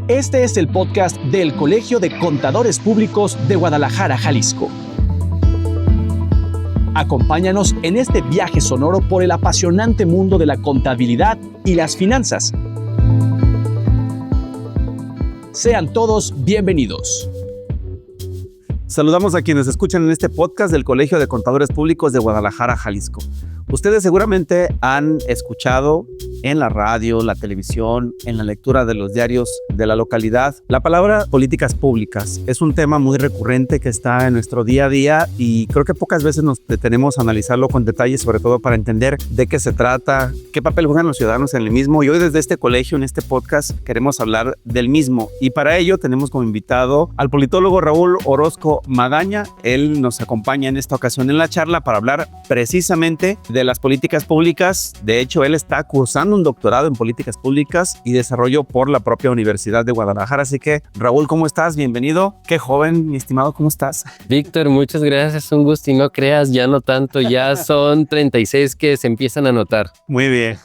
Este es el podcast del Colegio de Contadores Públicos de Guadalajara, Jalisco. Acompáñanos en este viaje sonoro por el apasionante mundo de la contabilidad y las finanzas. Sean todos bienvenidos. Saludamos a quienes escuchan en este podcast del Colegio de Contadores Públicos de Guadalajara, Jalisco. Ustedes seguramente han escuchado en la radio, la televisión, en la lectura de los diarios de la localidad la palabra políticas públicas. Es un tema muy recurrente que está en nuestro día a día y creo que pocas veces nos detenemos a analizarlo con detalle, sobre todo para entender de qué se trata, qué papel juegan los ciudadanos en el mismo. Y hoy desde este colegio, en este podcast, queremos hablar del mismo. Y para ello tenemos como invitado al politólogo Raúl Orozco Magaña. Él nos acompaña en esta ocasión en la charla para hablar precisamente de las políticas públicas. De hecho, él está cursando un doctorado en políticas públicas y desarrollo por la propia Universidad de Guadalajara. Así que, Raúl, ¿cómo estás? Bienvenido. Qué joven, mi estimado, ¿cómo estás? Víctor, muchas gracias. Un gusto y no creas, ya no tanto, ya son 36 que se empiezan a notar. Muy bien.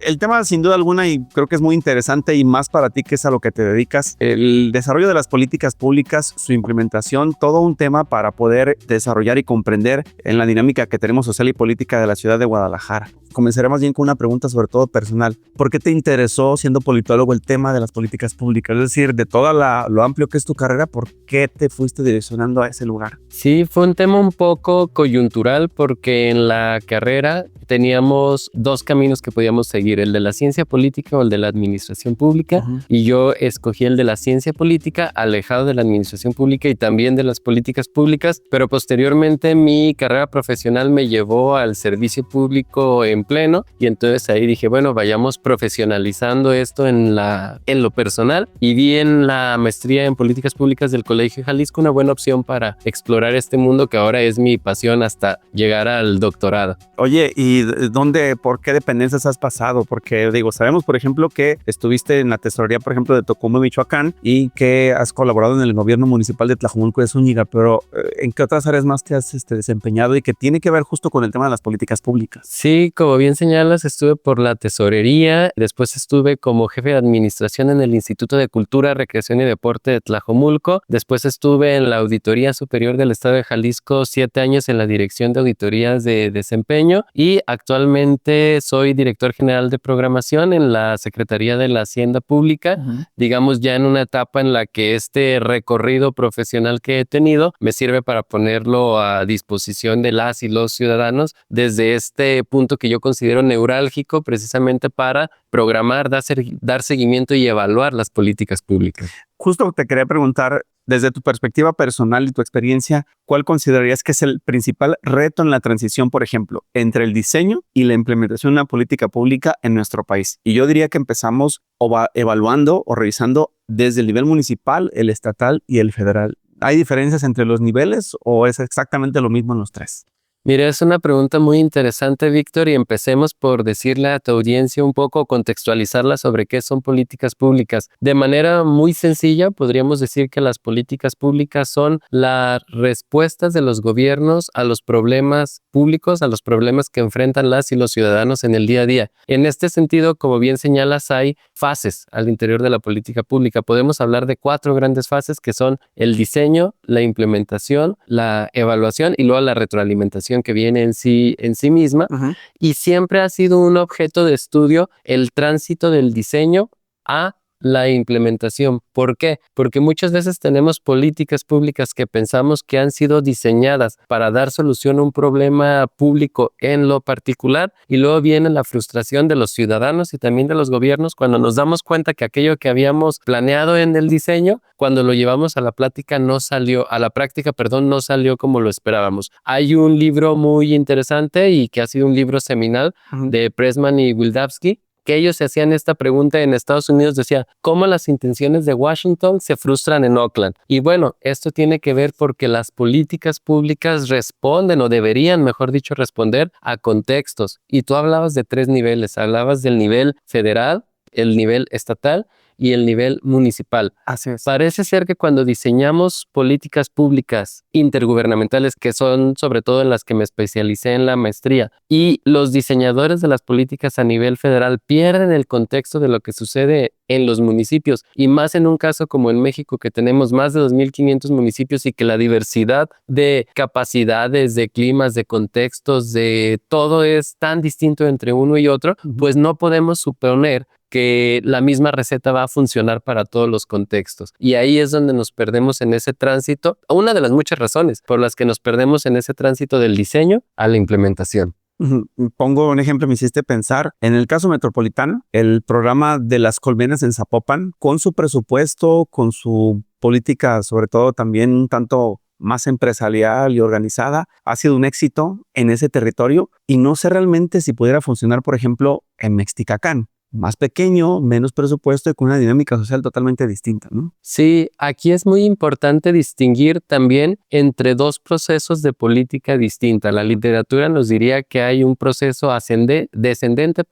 El tema, sin duda alguna, y creo que es muy interesante y más para ti que es a lo que te dedicas, el desarrollo de las políticas públicas, su implementación, todo un tema para poder desarrollar y comprender en la dinámica que tenemos social y política de la ciudad de Guadalajara. Comenzaré más bien con una pregunta sobre todo personal. ¿Por qué te interesó, siendo politólogo, el tema de las políticas públicas? Es decir, de toda lo amplio que es tu carrera, ¿por qué te fuiste direccionando a ese lugar? Sí, fue un tema un poco coyuntural porque en la carrera teníamos dos caminos que podíamos seguir, el de la ciencia política o el de la administración pública. Y yo escogí el de la ciencia política, alejado de la administración pública y también de las políticas públicas, pero posteriormente mi carrera profesional me llevó al servicio público en pleno y entonces ahí dije, bueno, vayamos profesionalizando esto en lo personal, y vi en la maestría en políticas públicas del Colegio de Jalisco una buena opción para explorar este mundo que ahora es mi pasión hasta llegar al doctorado. Oye, ¿y por qué dependencias has pasado? Porque sabemos, por ejemplo, que estuviste en la tesorería, por ejemplo, de Tocumen, Michoacán, y que has colaborado en el gobierno municipal de Tlajomulco de Zúñiga, pero ¿en qué otras áreas más te has desempeñado y que tiene que ver justo con el tema de las políticas públicas? Sí, como bien señalas, estuve por la tesorería, después estuve como jefe de administración en el Instituto de Cultura, Recreación y Deporte de Tlajomulco, después estuve en la Auditoría Superior del Estado de Jalisco 7 años en la Dirección de Auditorías de Desempeño y actualmente soy director general de programación en la Secretaría de la Hacienda Pública, digamos ya en una etapa en la que este recorrido profesional que he tenido me sirve para ponerlo a disposición de las y los ciudadanos desde este punto que yo considero neurálgico precisamente para programar, dar seguimiento y evaluar las políticas públicas. Justo te quería preguntar, desde tu perspectiva personal y tu experiencia, ¿cuál considerarías que es el principal reto en la transición, por ejemplo, entre el diseño y la implementación de una política pública en nuestro país? Y yo diría que empezamos evaluando o revisando desde el nivel municipal, el estatal y el federal. ¿Hay diferencias entre los niveles o es exactamente lo mismo en los tres? Mira, es una pregunta muy interesante, Víctor, y empecemos por decirle a tu audiencia un poco, contextualizarla sobre qué son políticas públicas. De manera muy sencilla, podríamos decir que las políticas públicas son las respuestas de los gobiernos a los problemas públicos, a los problemas que enfrentan las y los ciudadanos en el día a día. En este sentido, como bien señalas, hay fases al interior de la política pública. Podemos hablar de 4 grandes fases que son el diseño, la implementación, la evaluación y luego la retroalimentación que viene en sí misma. Y siempre ha sido un objeto de estudio el tránsito del diseño a la implementación. ¿Por qué? Porque muchas veces tenemos políticas públicas que pensamos que han sido diseñadas para dar solución a un problema público en lo particular y luego viene la frustración de los ciudadanos y también de los gobiernos cuando nos damos cuenta que aquello que habíamos planeado en el diseño, cuando lo llevamos a la práctica no salió como lo esperábamos. Hay un libro muy interesante y que ha sido un libro seminal de Pressman y Wildavsky, que ellos se hacían esta pregunta en Estados Unidos, decía, ¿cómo las intenciones de Washington se frustran en Oakland? Y bueno, esto tiene que ver porque las políticas públicas responden, o deberían, mejor dicho, responder a contextos. Y tú hablabas de 3 niveles, hablabas del nivel federal, el nivel estatal y el nivel municipal. Así es. Parece ser que cuando diseñamos políticas públicas intergubernamentales, que son sobre todo en las que me especialicé en la maestría, y los diseñadores de las políticas a nivel federal pierden el contexto de lo que sucede en los municipios, y más en un caso como en México, que tenemos más de 2.500 municipios y que la diversidad de capacidades, de climas, de contextos, de todo es tan distinto entre uno y otro, pues no podemos suponer que la misma receta va a funcionar para todos los contextos. Y ahí es donde nos perdemos en ese tránsito, una de las muchas razones por las que nos perdemos en ese tránsito del diseño a la implementación. Pongo un ejemplo, me hiciste pensar, en el caso metropolitano, el programa de las colmenas en Zapopan, con su presupuesto, con su política, sobre todo también un tanto más empresarial y organizada, ha sido un éxito en ese territorio y no sé realmente si pudiera funcionar, por ejemplo, en Mexticacán. Más pequeño, menos presupuesto y con una dinámica social totalmente distinta, ¿no? Sí, aquí es muy importante distinguir también entre dos procesos de política distinta. La literatura nos diría que hay un proceso descendente,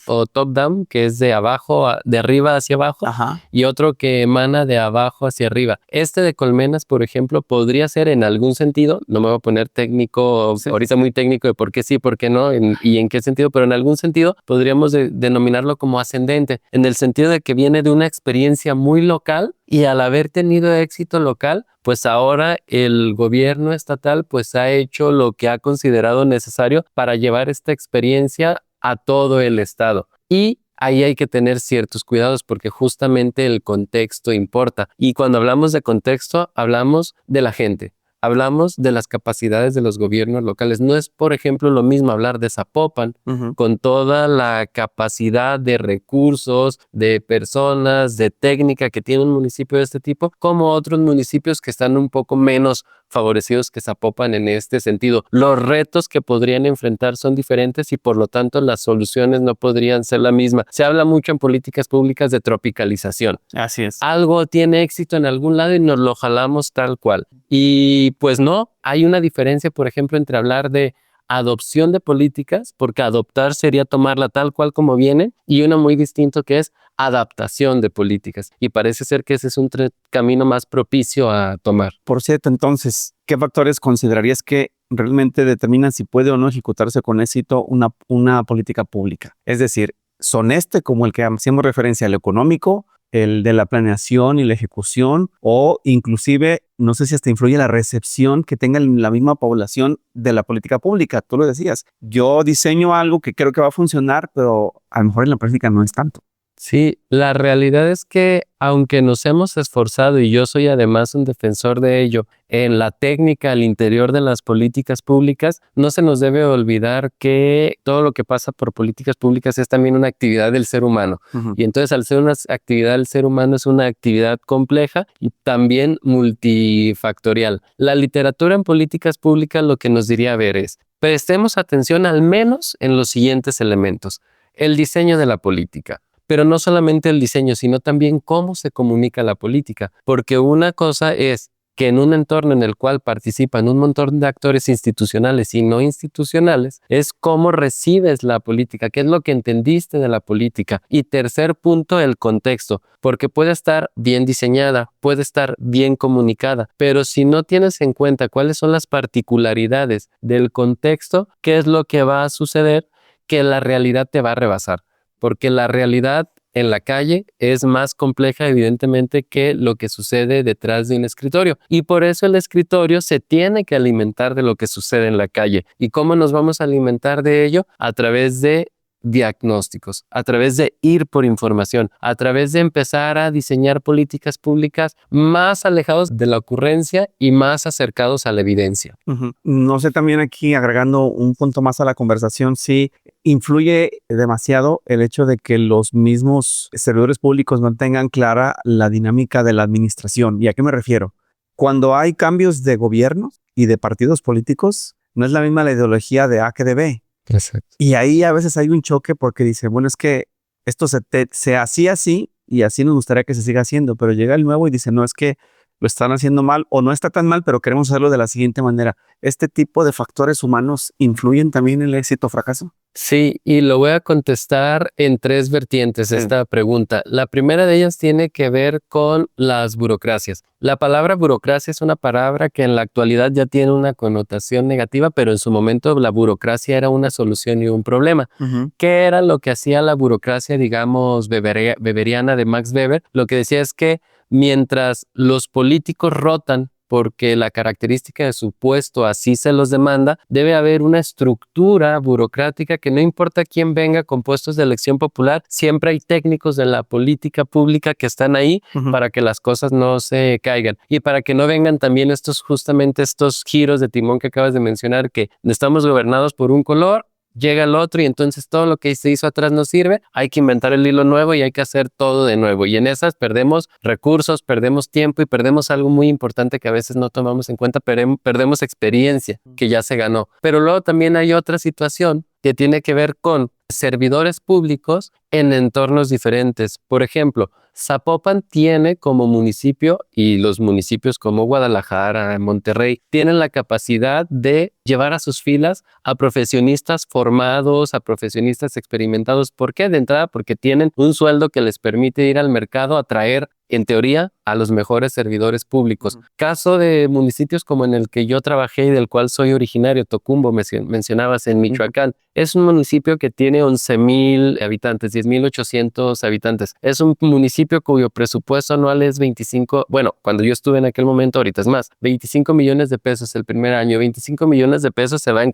o top-down, que es de arriba hacia abajo, y otro que emana de abajo hacia arriba. Este de Colmenas, por ejemplo, podría ser en algún sentido, no me voy a poner técnico, ahorita muy técnico de por qué sí, por qué no, y en qué sentido, pero en algún sentido podríamos denominarlo como ascendente, en el sentido de que viene de una experiencia muy local y al haber tenido éxito local, pues ahora el gobierno estatal pues ha hecho lo que ha considerado necesario para llevar esta experiencia a todo el estado. Y ahí hay que tener ciertos cuidados porque justamente el contexto importa. Y cuando hablamos de contexto, hablamos de la gente. Hablamos de las capacidades de los gobiernos locales. No es, por ejemplo, lo mismo hablar de Zapopan con toda la capacidad de recursos, de personas, de técnica que tiene un municipio de este tipo, como otros municipios que están un poco menos favorecidos que Zapopan en este sentido. Los retos que podrían enfrentar son diferentes y por lo tanto las soluciones no podrían ser la misma. Se habla mucho en políticas públicas de tropicalización. Así es. Algo tiene éxito en algún lado y nos lo jalamos tal cual. Y pues no, hay una diferencia, por ejemplo, entre hablar de adopción de políticas, porque adoptar sería tomarla tal cual como viene, y uno muy distinto que es adaptación de políticas. Y parece ser que ese es un camino más propicio a tomar. Por cierto, entonces, ¿qué factores considerarías que realmente determinan si puede o no ejecutarse con éxito una política pública? Es decir, ¿son como el que hacemos referencia al económico, el de la planeación y la ejecución, o inclusive, no sé si hasta influye la recepción que tenga la misma población de la política pública? Tú lo decías, yo diseño algo que creo que va a funcionar, pero a lo mejor en la práctica no es tanto. Sí, la realidad es que aunque nos hemos esforzado, y yo soy además un defensor de ello, en la técnica al interior de las políticas públicas, no se nos debe olvidar que todo lo que pasa por políticas públicas es también una actividad del ser humano. Y entonces al ser una actividad del ser humano es una actividad compleja y también multifactorial. La literatura en políticas públicas lo que nos diría ver es, prestemos atención al menos en los siguientes elementos. El diseño de la política. Pero no solamente el diseño, sino también cómo se comunica la política. Porque una cosa es que en un entorno en el cual participan un montón de actores institucionales y no institucionales, es cómo recibes la política, qué es lo que entendiste de la política. Y tercer punto, el contexto, porque puede estar bien diseñada, puede estar bien comunicada, pero si no tienes en cuenta cuáles son las particularidades del contexto, ¿qué es lo que va a suceder? Que la realidad te va a rebasar. Porque la realidad en la calle es más compleja, evidentemente, que lo que sucede detrás de un escritorio. Y por eso el escritorio se tiene que alimentar de lo que sucede en la calle. ¿Y cómo nos vamos a alimentar de ello? A través de diagnósticos, a través de ir por información, a través de empezar a diseñar políticas públicas más alejados de la ocurrencia y más acercados a la evidencia. No sé, también aquí agregando un punto más a la conversación, sí influye demasiado el hecho de que los mismos servidores públicos no tengan clara la dinámica de la administración. ¿Y a qué me refiero? Cuando hay cambios de gobierno y de partidos políticos, no es la misma la ideología de A que de B. Exacto. Y ahí a veces hay un choque porque dice, bueno, es que esto se hacía así y así nos gustaría que se siga haciendo, pero llega el nuevo y dice, no, es que lo están haciendo mal o no está tan mal, pero queremos hacerlo de la siguiente manera. ¿Este tipo de factores humanos influyen también en el éxito o fracaso? Sí, y lo voy a contestar en 3 vertientes esta pregunta. La primera de ellas tiene que ver con las burocracias. La palabra burocracia es una palabra que en la actualidad ya tiene una connotación negativa, pero en su momento la burocracia era una solución y un problema. ¿Qué era lo que hacía la burocracia, digamos, weberiana de Max Weber? Lo que decía es que mientras los políticos rotan porque la característica de su puesto así se los demanda, debe haber una estructura burocrática que no importa quién venga con puestos de elección popular, siempre hay técnicos de la política pública que están ahí para que las cosas no se caigan y para que no vengan también justamente estos giros de timón que acabas de mencionar, que estamos gobernados por un color, llega el otro y entonces todo lo que se hizo atrás no sirve, hay que inventar el hilo nuevo y hay que hacer todo de nuevo. Y en esas perdemos recursos, perdemos tiempo y perdemos algo muy importante que a veces no tomamos en cuenta, perdemos experiencia que ya se ganó. Pero luego también hay otra situación que tiene que ver con servidores públicos en entornos diferentes. Por ejemplo, Zapopan tiene como municipio, y los municipios como Guadalajara, Monterrey, tienen la capacidad de llevar a sus filas a profesionistas formados, a profesionistas experimentados. ¿Por qué? De entrada, porque tienen un sueldo que les permite ir al mercado a traer, en teoría, a los mejores servidores públicos. Caso de municipios como en el que yo trabajé y del cual soy originario, Tocumbo, mencionabas en Michoacán. Es un municipio que tiene 11,000 habitantes, 10,800 habitantes. Es un municipio cuyo presupuesto anual es 25, bueno, cuando yo estuve en aquel momento, ahorita es más, 25 millones de pesos el primer año. 25 millones de pesos se va en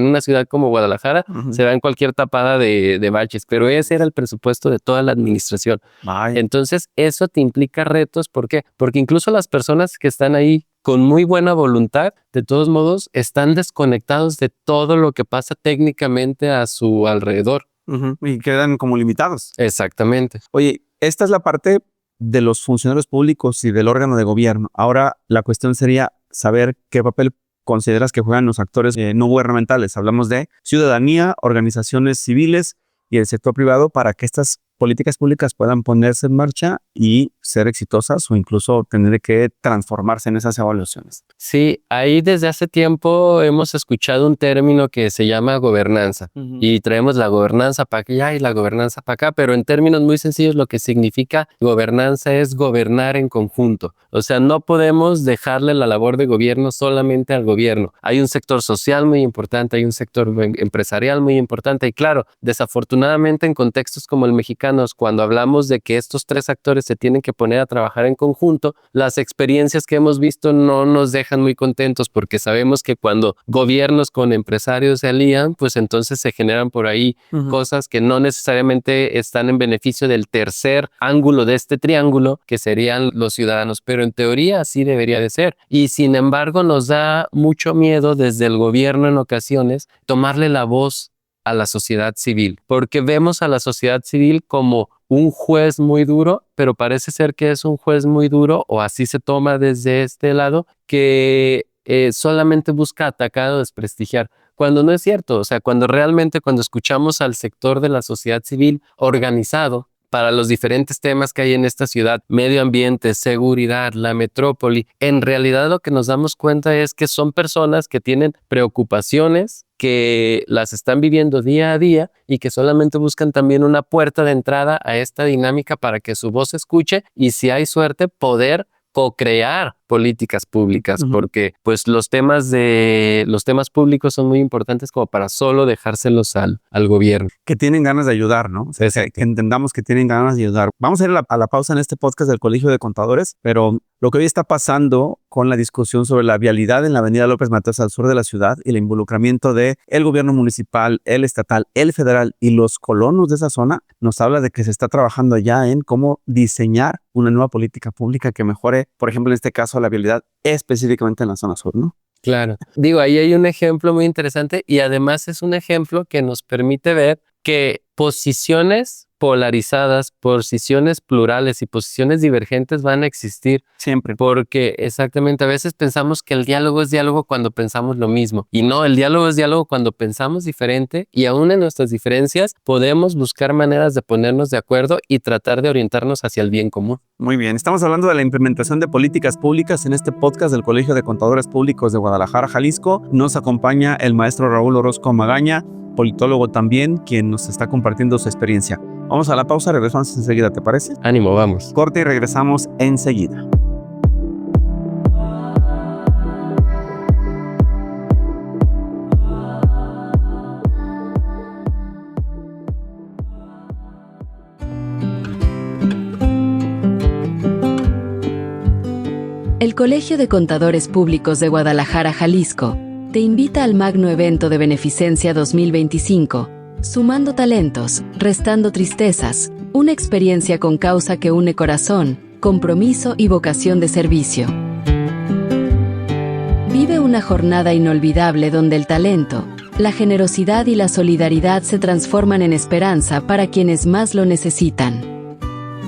una ciudad como Guadalajara, se va en cualquier tapada de baches, pero ese era el presupuesto de toda la administración. Entonces, eso te implica retos. ¿Por qué? Porque incluso las personas que están ahí con muy buena voluntad, de todos modos, están desconectados de todo lo que pasa técnicamente a su alrededor. Y quedan como limitados. Exactamente. Oye, esta es la parte de los funcionarios públicos y del órgano de gobierno. Ahora, la cuestión sería saber qué papel consideras que juegan los actores no gubernamentales. Hablamos de ciudadanía, organizaciones civiles y el sector privado para que estas políticas públicas puedan ponerse en marcha y ser exitosas o incluso tener que transformarse en esas evaluaciones. Sí, ahí desde hace tiempo hemos escuchado un término que se llama gobernanza y traemos la gobernanza para allá y la gobernanza para acá, pero en términos muy sencillos lo que significa gobernanza es gobernar en conjunto. O sea, no podemos dejarle la labor de gobierno solamente al gobierno. Hay un sector social muy importante, hay un sector empresarial muy importante y claro, desafortunadamente en contextos como el mexicano, cuando hablamos de que estos 3 actores se tienen que poner a trabajar en conjunto, las experiencias que hemos visto no nos dejan muy contentos porque sabemos que cuando gobiernos con empresarios se alían, pues entonces se generan por ahí cosas que no necesariamente están en beneficio del tercer ángulo de este triángulo, que serían los ciudadanos, pero en teoría así debería de ser. Y sin embargo nos da mucho miedo desde el gobierno en ocasiones tomarle la voz a la sociedad civil, porque vemos a la sociedad civil como un juez muy duro, pero parece ser que es un juez muy duro, o así se toma desde este lado, que solamente busca atacar o desprestigiar, cuando no es cierto. O sea, cuando escuchamos al sector de la sociedad civil organizado para los diferentes temas que hay en esta ciudad, medio ambiente, seguridad, la metrópoli, en realidad lo que nos damos cuenta es que son personas que tienen preocupaciones, que las están viviendo día a día y que solamente buscan también una puerta de entrada a esta dinámica para que su voz se escuche y, si hay suerte, poder co-crear políticas públicas, porque pues los temas públicos son muy importantes como para solo dejárselos al gobierno. Que tienen ganas de ayudar, ¿no? O sea, que entendamos que tienen ganas de ayudar. Vamos a ir a la pausa en este podcast del Colegio de Contadores, pero lo que hoy está pasando con la discusión sobre la vialidad en la avenida López Mateos al sur de la ciudad y el involucramiento de el gobierno municipal, el estatal, el federal y los colonos de esa zona, nos habla de que se está trabajando ya en cómo diseñar una nueva política pública que mejore, por ejemplo, en este caso, la vialidad específicamente en la zona sur, ¿no? Claro. Digo, ahí hay un ejemplo muy interesante y además es un ejemplo que nos permite ver que posiciones polarizadas, posiciones plurales y posiciones divergentes van a existir. Siempre. Porque exactamente a veces pensamos que el diálogo es diálogo cuando pensamos lo mismo. Y no, el diálogo es diálogo cuando pensamos diferente y aún en nuestras diferencias podemos buscar maneras de ponernos de acuerdo y tratar de orientarnos hacia el bien común. Muy bien, estamos hablando de la implementación de políticas públicas en este podcast del Colegio de Contadores Públicos de Guadalajara, Jalisco. Nos acompaña el maestro Raúl Orozco Magaña, politólogo también, quien nos está compartiendo su experiencia. Vamos a la pausa, regresamos enseguida, ¿te parece? Ánimo, vamos. Corte y regresamos enseguida. El Colegio de Contadores Públicos de Guadalajara, Jalisco, te invita al magno evento de Beneficencia 2025, Sumando Talentos, Restando Tristezas, una experiencia con causa que une corazón, compromiso y vocación de servicio. Vive una jornada inolvidable donde el talento, la generosidad y la solidaridad se transforman en esperanza para quienes más lo necesitan.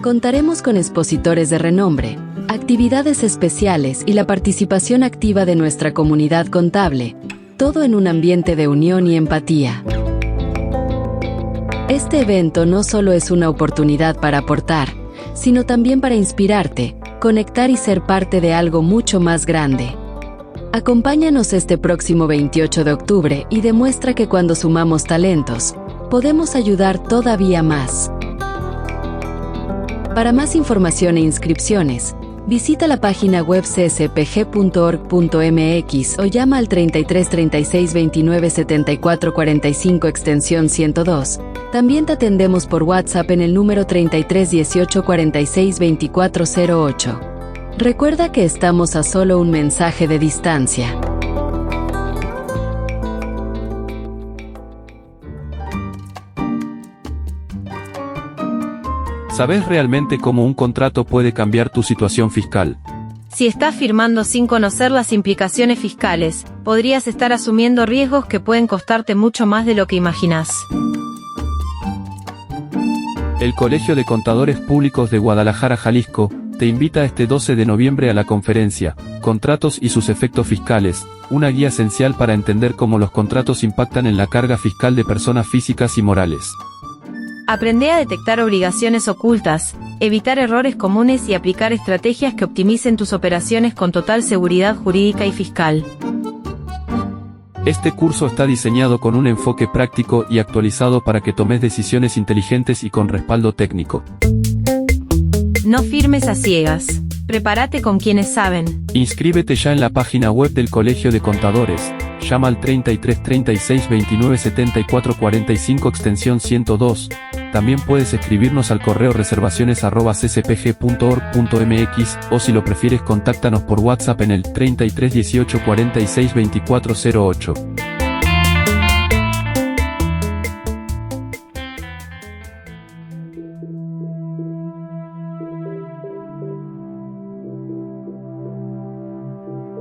Contaremos con expositores de renombre, actividades especiales y la participación activa de nuestra comunidad contable, todo en un ambiente de unión y empatía. Este evento no solo es una oportunidad para aportar, sino también para inspirarte, conectar y ser parte de algo mucho más grande. Acompáñanos este próximo 28 de octubre y demuestra que cuando sumamos talentos, podemos ayudar todavía más. Para más información e inscripciones, visita la página web cspg.org.mx o llama al 33 36 29 74 45 extensión 102. También te atendemos por WhatsApp en el número 33 18 46 24 08. Recuerda que estamos a solo un mensaje de distancia. ¿Sabes realmente cómo un contrato puede cambiar tu situación fiscal? Si estás firmando sin conocer las implicaciones fiscales, podrías estar asumiendo riesgos que pueden costarte mucho más de lo que imaginas. El Colegio de Contadores Públicos de Guadalajara, Jalisco, te invita este 12 de noviembre a la conferencia Contratos y sus efectos fiscales, una guía esencial para entender cómo los contratos impactan en la carga fiscal de personas físicas y morales. Aprende a detectar obligaciones ocultas, evitar errores comunes y aplicar estrategias que optimicen tus operaciones con total seguridad jurídica y fiscal. Este curso está diseñado con un enfoque práctico y actualizado para que tomes decisiones inteligentes y con respaldo técnico. No firmes a ciegas. Prepárate con quienes saben. Inscríbete ya en la página web del Colegio de Contadores. Llama al 33 36 29 74 45 extensión 102. También puedes escribirnos al correo reservaciones@cspg.org.mx o si lo prefieres contáctanos por WhatsApp en el 33 18 46 24 08.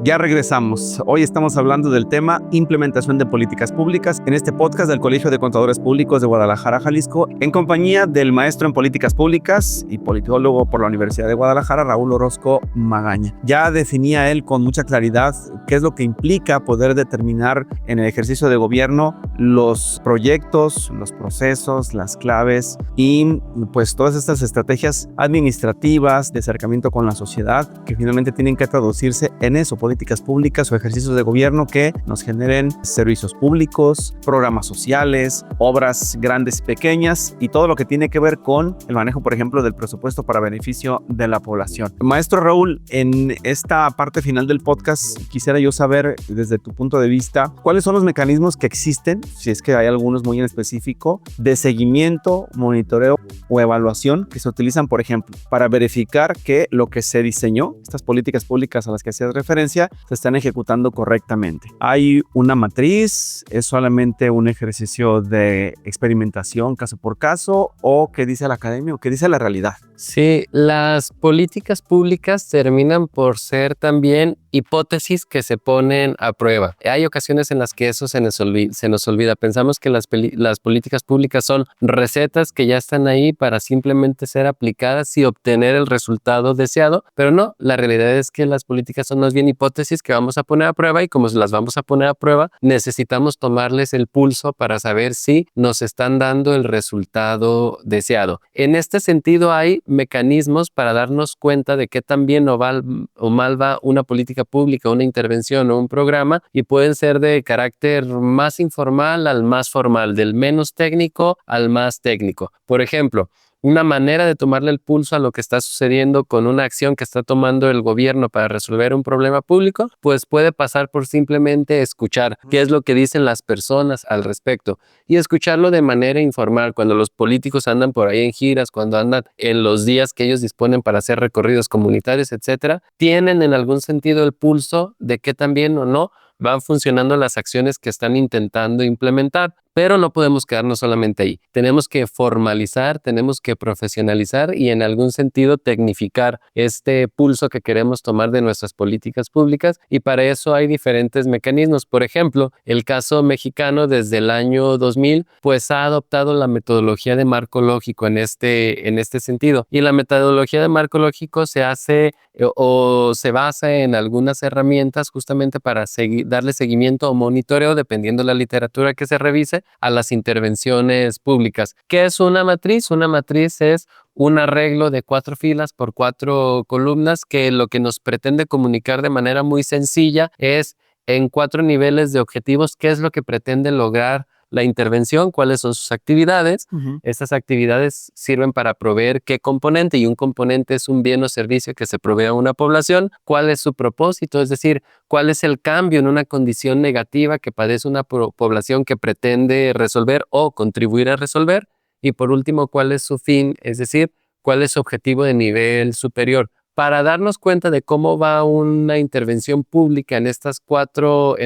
Ya regresamos. Hoy estamos hablando del tema implementación de políticas públicas en este podcast del Colegio de Contadores Públicos de Guadalajara, Jalisco, en compañía del maestro en políticas públicas y politólogo por la Universidad de Guadalajara, Raúl Orozco Magaña. Ya definía él con mucha claridad qué es lo que implica poder determinar en el ejercicio de gobierno los proyectos, los procesos, las claves y pues todas estas estrategias administrativas de acercamiento con la sociedad que finalmente tienen que traducirse en eso, políticas públicas o ejercicios de gobierno que nos generen servicios públicos, programas sociales, obras grandes y pequeñas y todo lo que tiene que ver con el manejo, por ejemplo, del presupuesto para beneficio de la población. Maestro Raúl, en esta parte final del podcast quisiera yo saber desde tu punto de vista cuáles son los mecanismos que existen, si es que hay algunos muy en específico, de seguimiento, monitoreo o evaluación que se utilizan, por ejemplo, para verificar que lo que se diseñó, estas políticas públicas a las que hacías referencia, estrategia se están ejecutando correctamente. ¿Hay una matriz? ¿Es solamente un ejercicio de experimentación caso por caso? ¿O qué dice la academia o qué dice la realidad? Sí, las políticas públicas terminan por ser también hipótesis que se ponen a prueba. Hay ocasiones en las que eso se nos olvida. Pensamos que las políticas públicas son recetas que ya están ahí para simplemente ser aplicadas y obtener el resultado deseado, pero no, la realidad es que las políticas son más bien hipótesis que vamos a poner a prueba, y como las vamos a poner a prueba, necesitamos tomarles el pulso para saber si nos están dando el resultado deseado. En este sentido, hay mecanismos para darnos cuenta de qué tan bien o mal va una política pública, una intervención o un programa, y pueden ser de carácter más informal al más formal, del menos técnico al más técnico. Por ejemplo, una manera de tomarle el pulso a lo que está sucediendo con una acción que está tomando el gobierno para resolver un problema público, pues puede pasar por simplemente escuchar qué es lo que dicen las personas al respecto, y escucharlo de manera informal. Cuando los políticos andan por ahí en giras, cuando andan en los días que ellos disponen para hacer recorridos comunitarios, etcétera, tienen en algún sentido el pulso de qué tan bien o no van funcionando las acciones que están intentando implementar. Pero no podemos quedarnos solamente ahí. Tenemos que formalizar, tenemos que profesionalizar y en algún sentido tecnificar este pulso que queremos tomar de nuestras políticas públicas, y para eso hay diferentes mecanismos. Por ejemplo, el caso mexicano desde el año 2000 pues ha adoptado la metodología de marco lógico en este sentido, y la metodología de marco lógico se hace o se basa en algunas herramientas justamente para darle seguimiento o monitoreo, dependiendo de la literatura que se revise, a las intervenciones públicas. ¿Qué es una matriz? Una matriz es un arreglo de 4 filas por 4 columnas que lo que nos pretende comunicar de manera muy sencilla es en 4 niveles de objetivos qué es lo que pretende lograr la intervención, cuáles son sus actividades. Estas actividades sirven para proveer qué componente, y un componente es un bien o servicio que se provee a una población. ¿Cuál es su propósito? Es decir, ¿cuál es el cambio en una condición negativa que padece una población que pretende resolver o contribuir a resolver? Y por último, ¿cuál es su fin? Es decir, ¿cuál es su objetivo de nivel superior? Para darnos cuenta de cómo va una intervención pública en estos 4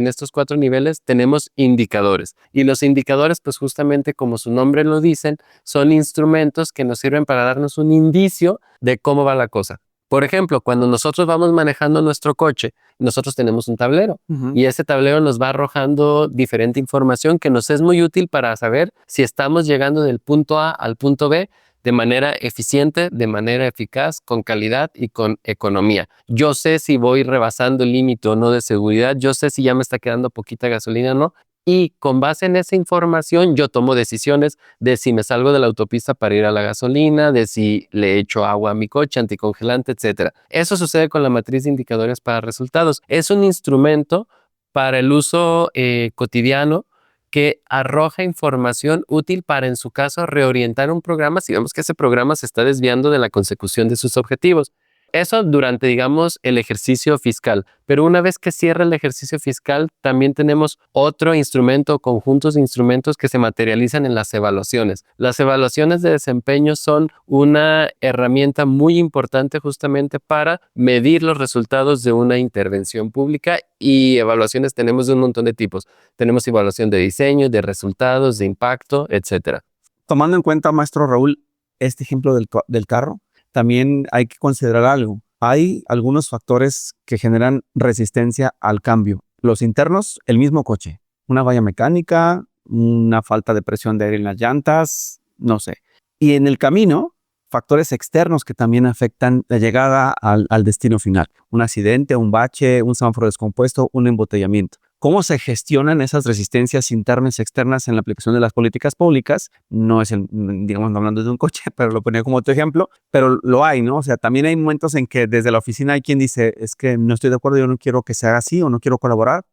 niveles, tenemos indicadores. Y los indicadores, pues justamente como su nombre lo dicen, son instrumentos que nos sirven para darnos un indicio de cómo va la cosa. Por ejemplo, cuando nosotros vamos manejando nuestro coche, nosotros tenemos un tablero, y ese tablero nos va arrojando diferente información que nos es muy útil para saber si estamos llegando del punto A al punto B de manera eficiente, de manera eficaz, con calidad y con economía. Yo sé si voy rebasando el límite o no de seguridad, yo sé si ya me está quedando poquita gasolina o no, y con base en esa información yo tomo decisiones de si me salgo de la autopista para ir a la gasolina, de si le echo agua a mi coche, anticongelante, etc. Eso sucede con la matriz de indicadores para resultados. Es un instrumento para el uso cotidiano que arroja información útil para, en su caso, reorientar un programa si vemos que ese programa se está desviando de la consecución de sus objetivos. Eso durante, digamos, el ejercicio fiscal. Pero una vez que cierra el ejercicio fiscal, también tenemos otro instrumento, conjuntos de instrumentos que se materializan en las evaluaciones. Las evaluaciones de desempeño son una herramienta muy importante justamente para medir los resultados de una intervención pública, y evaluaciones tenemos de un montón de tipos. Tenemos evaluación de diseño, de resultados, de impacto, etc. Tomando en cuenta, maestro Raúl, este ejemplo del carro, también hay que considerar algo. Hay algunos factores que generan resistencia al cambio. Los internos, el mismo coche, una falla mecánica, una falta de presión de aire en las llantas, no sé. Y en el camino, factores externos que también afectan la llegada al destino final. Un accidente, un bache, un semáforo descompuesto, un embotellamiento. ¿Cómo se gestionan esas resistencias internas y externas en la aplicación de las políticas públicas? No es, digamos, no hablando de un coche, pero lo ponía como otro ejemplo, pero lo hay, ¿no? O sea, también hay momentos en que desde la oficina hay quien dice, es que no estoy de acuerdo, yo no quiero que se haga así o no quiero colaborar.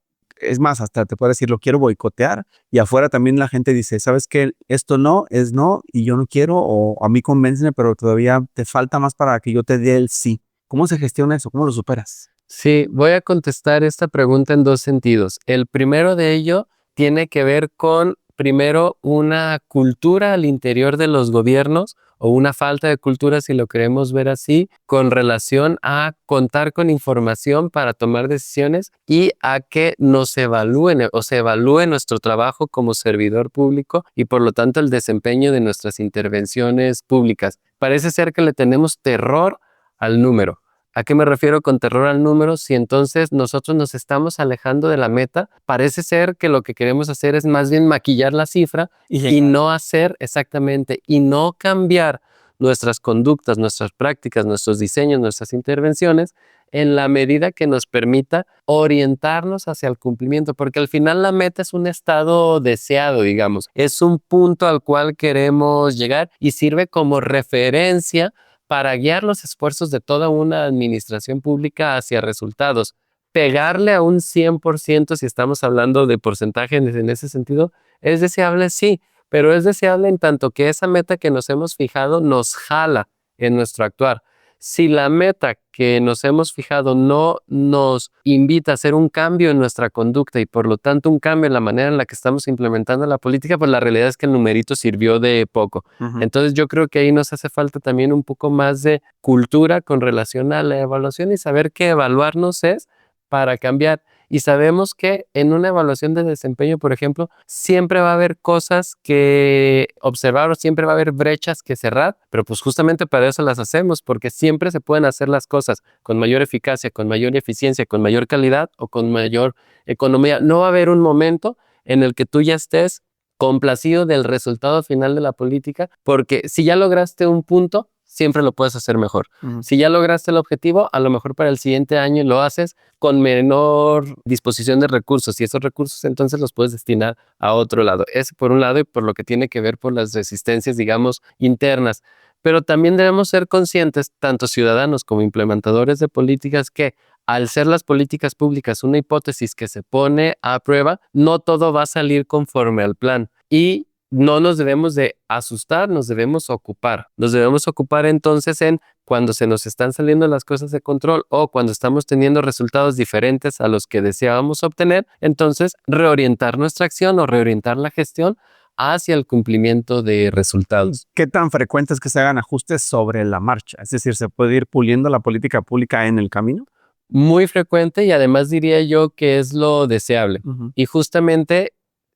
Es más, hasta te puedo decir, lo quiero boicotear. Y afuera también la gente dice, ¿sabes qué? Esto no, es no, y yo no quiero, o a mí convénceme, pero todavía te falta más para que yo te dé el sí. ¿Cómo se gestiona eso? ¿Cómo lo superas? Sí, voy a contestar esta pregunta en 2 sentidos. El primero de ello tiene que ver con primero, una cultura al interior de los gobiernos o una falta de cultura, si lo queremos ver así, con relación a contar con información para tomar decisiones y a que nos evalúen o se evalúe nuestro trabajo como servidor público y por lo tanto el desempeño de nuestras intervenciones públicas. Parece ser que le tenemos terror al número. ¿A qué me refiero con terror al número? Si entonces nosotros nos estamos alejando de la meta, parece ser que lo que queremos hacer es más bien maquillar la cifra y no hacer exactamente, y no cambiar nuestras conductas, nuestras prácticas, nuestros diseños, nuestras intervenciones en la medida que nos permita orientarnos hacia el cumplimiento, porque al final la meta es un estado deseado, digamos, es un punto al cual queremos llegar y sirve como referencia para guiar los esfuerzos de toda una administración pública hacia resultados. Pegarle a un 100%, si estamos hablando de porcentajes en ese sentido, es deseable, sí, pero es deseable en tanto que esa meta que nos hemos fijado nos jala en nuestro actuar. Si la meta que nos hemos fijado no nos invita a hacer un cambio en nuestra conducta y por lo tanto un cambio en la manera en la que estamos implementando la política, pues la realidad es que el numerito sirvió de poco. Entonces yo creo que ahí nos hace falta también un poco más de cultura con relación a la evaluación y saber que evaluarnos es para cambiar. Y sabemos que en una evaluación de desempeño, por ejemplo, siempre va a haber cosas que observar o siempre va a haber brechas que cerrar, pero pues justamente para eso las hacemos, porque siempre se pueden hacer las cosas con mayor eficacia, con mayor eficiencia, con mayor calidad o con mayor economía. No va a haber un momento en el que tú ya estés complacido del resultado final de la política, porque si ya lograste un punto, siempre lo puedes hacer mejor. Si ya lograste el objetivo, a lo mejor para el siguiente año lo haces con menor disposición de recursos y esos recursos entonces los puedes destinar a otro lado. Ese por un lado y por lo que tiene que ver por las resistencias, digamos, internas. Pero también debemos ser conscientes, tanto ciudadanos como implementadores de políticas, que al ser las políticas públicas una hipótesis que se pone a prueba, no todo va a salir conforme al plan. Y no nos debemos de asustar, nos debemos ocupar. Nos debemos ocupar entonces en cuando se nos están saliendo las cosas de control o cuando estamos teniendo resultados diferentes a los que deseábamos obtener, entonces reorientar nuestra acción o reorientar la gestión hacia el cumplimiento de resultados. ¿Qué tan frecuente es que se hagan ajustes sobre la marcha? Es decir, ¿se puede ir puliendo la política pública en el camino? Muy frecuente y además diría yo que es lo deseable. Y justamente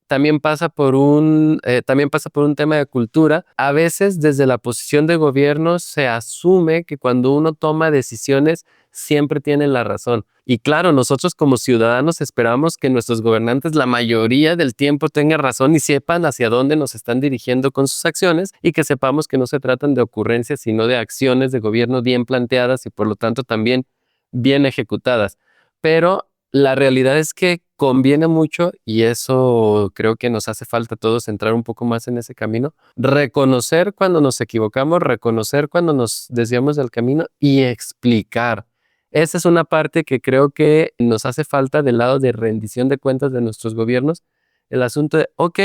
también pasa por un tema de cultura. A veces desde la posición de gobierno se asume que cuando uno toma decisiones siempre tienen la razón. Y claro, nosotros como ciudadanos esperamos que nuestros gobernantes la mayoría del tiempo tengan razón y sepan hacia dónde nos están dirigiendo con sus acciones y que sepamos que no se tratan de ocurrencias, sino de acciones de gobierno bien planteadas y por lo tanto también bien ejecutadas. Pero la realidad es que conviene mucho, y eso creo que nos hace falta a todos entrar un poco más en ese camino, reconocer cuando nos equivocamos, reconocer cuando nos desviamos del camino y explicar. Esa es una parte que creo que nos hace falta del lado de rendición de cuentas de nuestros gobiernos. El asunto de, ok,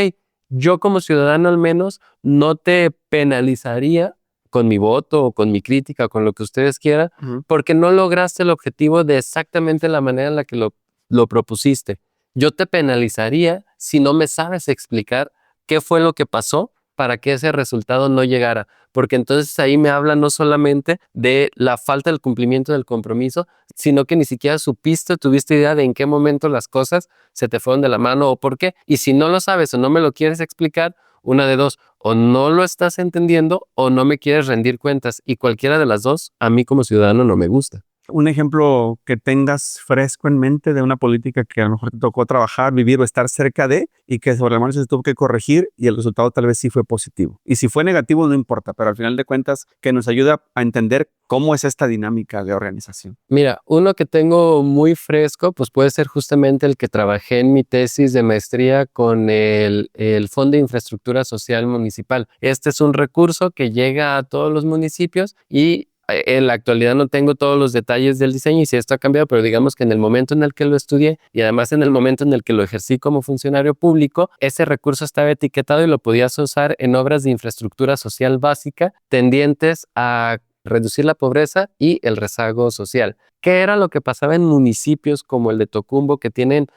yo como ciudadano al menos no te penalizaría con mi voto o con mi crítica o con lo que ustedes quieran, porque no lograste el objetivo de exactamente la manera en la que lo propusiste. Yo te penalizaría si no me sabes explicar qué fue lo que pasó para que ese resultado no llegara, porque entonces ahí me habla no solamente de la falta del cumplimiento del compromiso, sino que ni siquiera supiste, tuviste idea de en qué momento las cosas se te fueron de la mano o por qué. Y si no lo sabes o no me lo quieres explicar, una de dos, o no lo estás entendiendo o no me quieres rendir cuentas. Y cualquiera de las dos, a mí como ciudadano no me gusta. Un ejemplo que tengas fresco en mente de una política que a lo mejor te tocó trabajar, vivir o estar cerca de y que sobre la marcha se tuvo que corregir y el resultado tal vez sí fue positivo. Y si fue negativo no importa, pero al final de cuentas que nos ayuda a entender cómo es esta dinámica de organización. Mira, uno que tengo muy fresco, pues puede ser justamente el que trabajé en mi tesis de maestría con el Fondo de Infraestructura Social Municipal. Este es un recurso que llega a todos los municipios y en la actualidad no tengo todos los detalles del diseño y si esto ha cambiado, pero digamos que en el momento en el que lo estudié y además en el momento en el que lo ejercí como funcionario público, ese recurso estaba etiquetado y lo podías usar en obras de infraestructura social básica tendientes a reducir la pobreza y el rezago social. ¿Qué era lo que pasaba en municipios como el de Tocumbo que tienen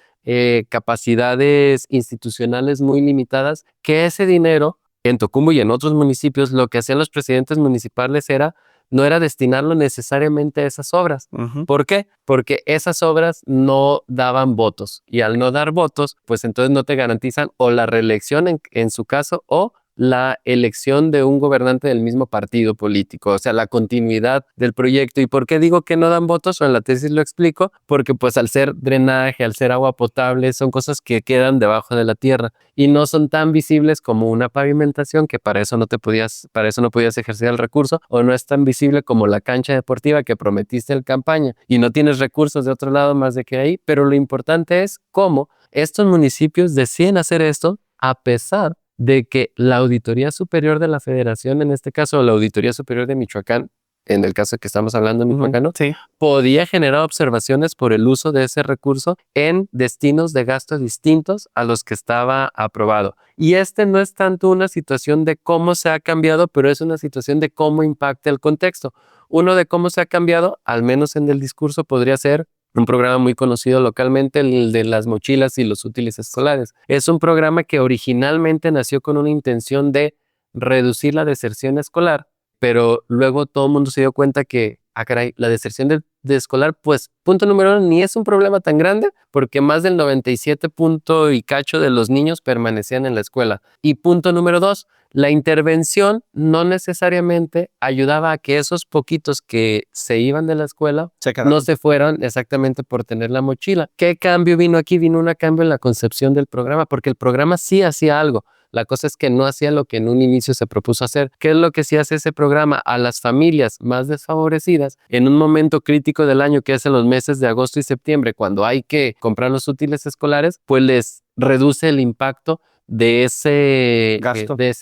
capacidades institucionales muy limitadas, que ese dinero en Tocumo y en otros municipios, lo que hacían los presidentes municipales no era destinarlo necesariamente a esas obras. ¿Por qué? Porque esas obras no daban votos, y al no dar votos, pues entonces no te garantizan o la reelección en su caso, o la elección de un gobernante del mismo partido político, o sea, la continuidad del proyecto. ¿Y por qué digo que no dan votos? O en la tesis lo explico, porque pues al ser drenaje, al ser agua potable, son cosas que quedan debajo de la tierra y no son tan visibles como una pavimentación, que para eso no podías ejercer el recurso, o no es tan visible como la cancha deportiva que prometiste en campaña y no tienes recursos de otro lado más de que ahí. Pero lo importante es cómo estos municipios deciden hacer esto a pesar de que la Auditoría Superior de la Federación, en este caso la Auditoría Superior de Michoacán, en el caso que estamos hablando de Michoacán, Sí. podía generar observaciones por el uso de ese recurso en destinos de gasto distintos a los que estaba aprobado. Y no es tanto una situación de cómo se ha cambiado, pero es una situación de cómo impacta el contexto. Uno de cómo se ha cambiado, al menos en el discurso, podría ser un programa muy conocido localmente, el de las mochilas y los útiles escolares. Es un programa que originalmente nació con una intención de reducir la deserción escolar, pero luego todo el mundo se dio cuenta que, caray, la deserción de escolar, pues, punto número 1, ni es un problema tan grande, porque más del 97 punto y cacho de los niños permanecían en la escuela. Y punto número 2, la intervención no necesariamente ayudaba a que esos poquitos que se iban de la escuela no se fueran exactamente por tener la mochila. ¿Qué cambio vino aquí? Vino un cambio en la concepción del programa, porque el programa sí hacía algo. La cosa es que no hacía lo que en un inicio se propuso hacer. ¿Qué es lo que sí hace ese programa? A las familias más desfavorecidas, en un momento crítico del año, que es en los meses de agosto y septiembre, cuando hay que comprar los útiles escolares, pues les reduce el impacto de ese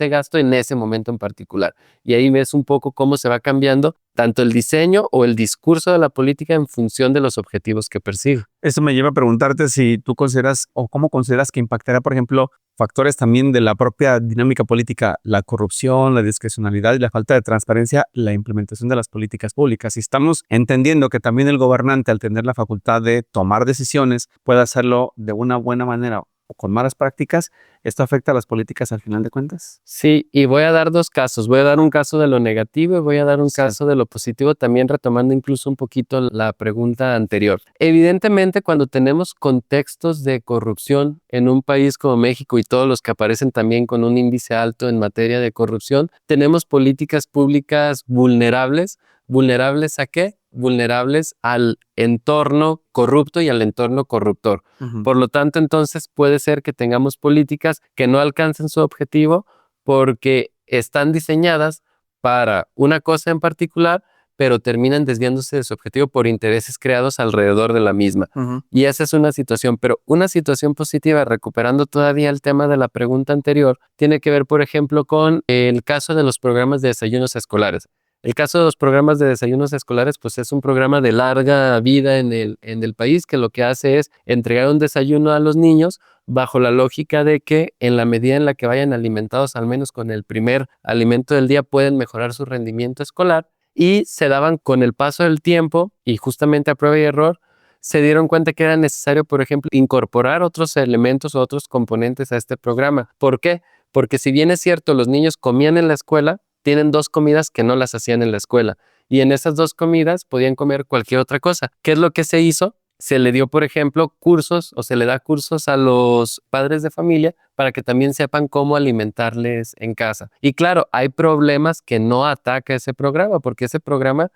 gasto en ese momento en particular. Y ahí ves un poco cómo se va cambiando tanto el diseño o el discurso de la política en función de los objetivos que persigue. Eso me lleva a preguntarte si tú consideras o cómo consideras que impactará, por ejemplo, factores también de la propia dinámica política, la corrupción, la discrecionalidad y la falta de transparencia, la implementación de las políticas públicas. Si estamos entendiendo que también el gobernante, al tener la facultad de tomar decisiones, puede hacerlo de una buena manera o con malas prácticas, ¿esto afecta a las políticas al final de cuentas? Sí, y voy a dar dos casos. Voy a dar un caso de lo negativo y voy a dar un caso de lo positivo, también retomando incluso un poquito la pregunta anterior. Evidentemente, cuando tenemos contextos de corrupción en un país como México y todos los que aparecen también con un índice alto en materia de corrupción, tenemos políticas públicas vulnerables. ¿Vulnerables a qué? Vulnerables al entorno corrupto y al entorno corruptor. Por lo tanto, entonces puede ser que tengamos políticas que no alcancen su objetivo porque están diseñadas para una cosa en particular, pero terminan desviándose de su objetivo por intereses creados alrededor de la misma. Y esa es una situación, pero una situación positiva, recuperando todavía el tema de la pregunta anterior, tiene que ver, por ejemplo, con el caso de los programas de desayunos escolares. El caso de los programas de desayunos escolares, pues es un programa de larga vida en el país, que lo que hace es entregar un desayuno a los niños bajo la lógica de que en la medida en la que vayan alimentados al menos con el primer alimento del día pueden mejorar su rendimiento escolar, y se daban con el paso del tiempo y justamente a prueba y error se dieron cuenta que era necesario, por ejemplo, incorporar otros elementos o otros componentes a este programa. ¿Por qué? Porque si bien es cierto, los niños comían en la escuela, tienen 2 comidas que no las hacían en la escuela. Y en esas 2 comidas podían comer cualquier otra cosa. ¿Qué es lo que se hizo? Se le dio, por ejemplo, cursos o se le da cursos a los padres de familia para que también sepan cómo alimentarles en casa. Y claro, hay problemas que no ataca ese programa, porque ese programa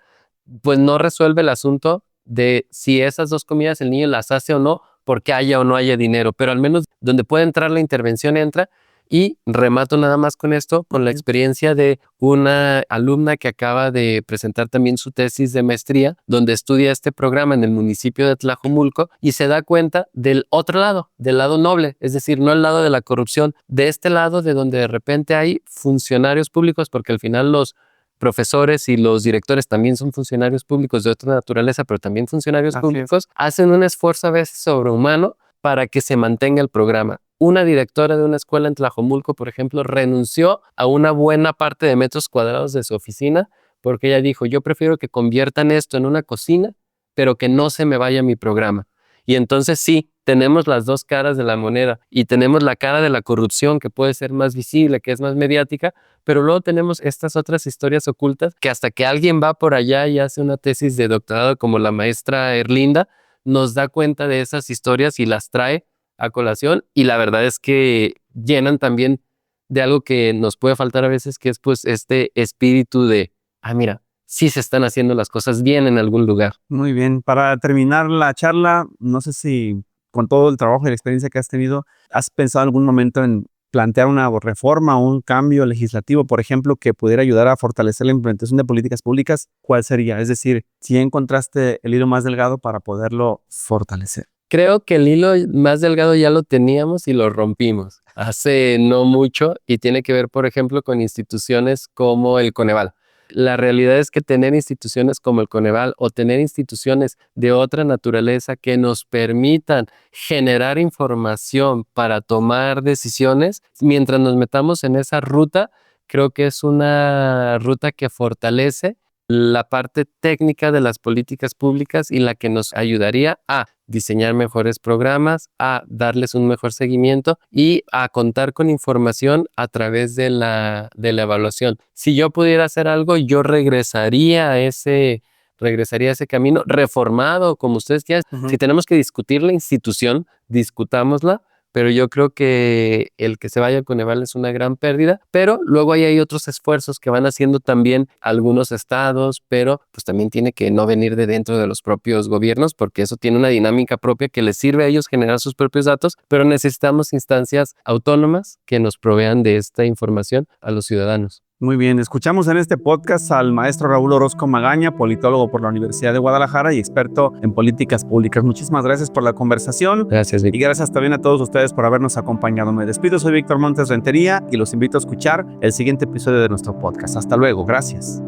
pues no resuelve el asunto de si esas 2 comidas el niño las hace o no, porque haya o no haya dinero. Pero al menos donde puede entrar la intervención entra. Y remato nada más con esto, con la experiencia de una alumna que acaba de presentar también su tesis de maestría, donde estudia este programa en el municipio de Tlajomulco y se da cuenta del otro lado, del lado noble, es decir, no el lado de la corrupción, de este lado de donde de repente hay funcionarios públicos, porque al final los profesores y los directores también son funcionarios públicos de otra naturaleza, pero también funcionarios públicos, hacen un esfuerzo a veces sobrehumano para que se mantenga el programa. Una directora de una escuela en Tlajomulco, por ejemplo, renunció a una buena parte de metros cuadrados de su oficina porque ella dijo, yo prefiero que conviertan esto en una cocina, pero que no se me vaya mi programa. Y entonces sí, tenemos las dos caras de la moneda y tenemos la cara de la corrupción que puede ser más visible, que es más mediática, pero luego tenemos estas otras historias ocultas que hasta que alguien va por allá y hace una tesis de doctorado como la maestra Erlinda, nos da cuenta de esas historias y las trae a colación, y la verdad es que llenan también de algo que nos puede faltar a veces, que es pues este espíritu de, mira, sí se están haciendo las cosas bien en algún lugar. Muy bien. Para terminar la charla, no sé si con todo el trabajo y la experiencia que has tenido, ¿has pensado en algún momento en plantear una reforma o un cambio legislativo, por ejemplo, que pudiera ayudar a fortalecer la implementación de políticas públicas? ¿Cuál sería? Es decir, si encontraste el hilo más delgado para poderlo fortalecer. Creo que el hilo más delgado ya lo teníamos y lo rompimos hace no mucho, y tiene que ver, por ejemplo, con instituciones como el Coneval. La realidad es que tener instituciones como el Coneval o tener instituciones de otra naturaleza que nos permitan generar información para tomar decisiones, mientras nos metamos en esa ruta, creo que es una ruta que fortalece la parte técnica de las políticas públicas y la que nos ayudaría a diseñar mejores programas, a darles un mejor seguimiento y a contar con información a través de la evaluación. Si yo pudiera hacer algo, yo regresaría a ese camino reformado, como ustedes quieran. Si tenemos que discutir la institución, discutámosla, pero yo creo que el que se vaya al Coneval es una gran pérdida, pero luego hay otros esfuerzos que van haciendo también algunos estados, pero pues también tiene que no venir de dentro de los propios gobiernos, porque eso tiene una dinámica propia que les sirve a ellos generar sus propios datos, pero necesitamos instancias autónomas que nos provean de esta información a los ciudadanos. Muy bien, escuchamos en este podcast al maestro Raúl Orozco Magaña, politólogo por la Universidad de Guadalajara y experto en políticas públicas. Muchísimas gracias por la conversación. Gracias, Víctor. Y gracias también a todos ustedes por habernos acompañado. Me despido, soy Víctor Montes Rentería y los invito a escuchar el siguiente episodio de nuestro podcast. Hasta luego, gracias.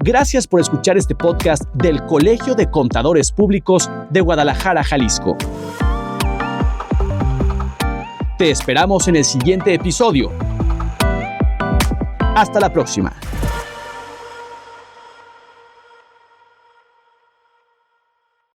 Gracias por escuchar este podcast del Colegio de Contadores Públicos de Guadalajara, Jalisco. Te esperamos en el siguiente episodio. Hasta la próxima.